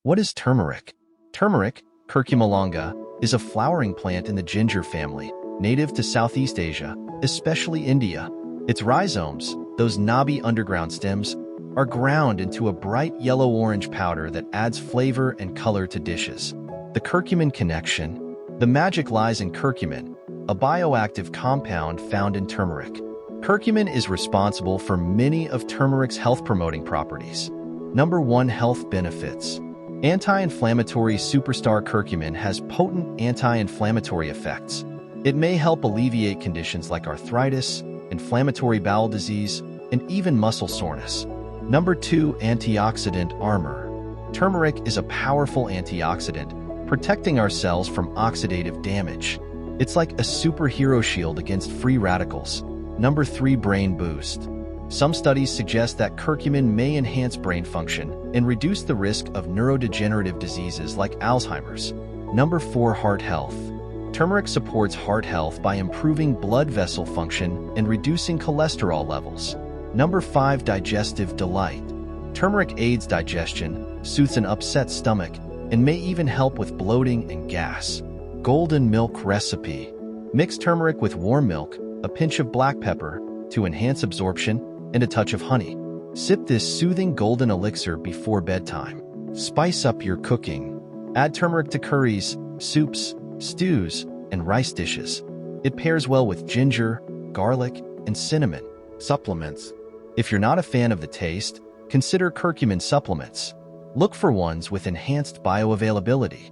What is turmeric? Turmeric, Curcuma longa, is a flowering plant in the ginger family, native to Southeast Asia, especially India. Its rhizomes, those knobby underground stems, are ground into a bright yellow-orange powder that adds flavor and color to dishes. The curcumin connection. The magic lies in curcumin, a bioactive compound found in turmeric. Curcumin is responsible for many of turmeric's health-promoting properties. Number 1. Health benefits. Anti-inflammatory superstar curcumin has potent anti-inflammatory effects. It may help alleviate conditions like arthritis, inflammatory bowel disease, and even muscle soreness. Number 2. Antioxidant armor. Turmeric is a powerful antioxidant, protecting our cells from oxidative damage. It's like a superhero shield against free radicals. Number 3. Brain boost. Some studies suggest that curcumin may enhance brain function and reduce the risk of neurodegenerative diseases like Alzheimer's. Number 4. Heart health. Turmeric supports heart health by improving blood vessel function and reducing cholesterol levels. Number 5. Digestive delight. Turmeric aids digestion, soothes an upset stomach, and may even help with bloating and gas. Golden milk recipe. Mix turmeric with warm milk, a pinch of black pepper, to enhance absorption, and a touch of honey. Sip this soothing golden elixir before bedtime. Spice up your cooking. Add turmeric to curries, soups, stews, and rice dishes. It pairs well with ginger, garlic, and cinnamon. Supplements. If you're not a fan of the taste, consider curcumin supplements. Look for ones with enhanced bioavailability.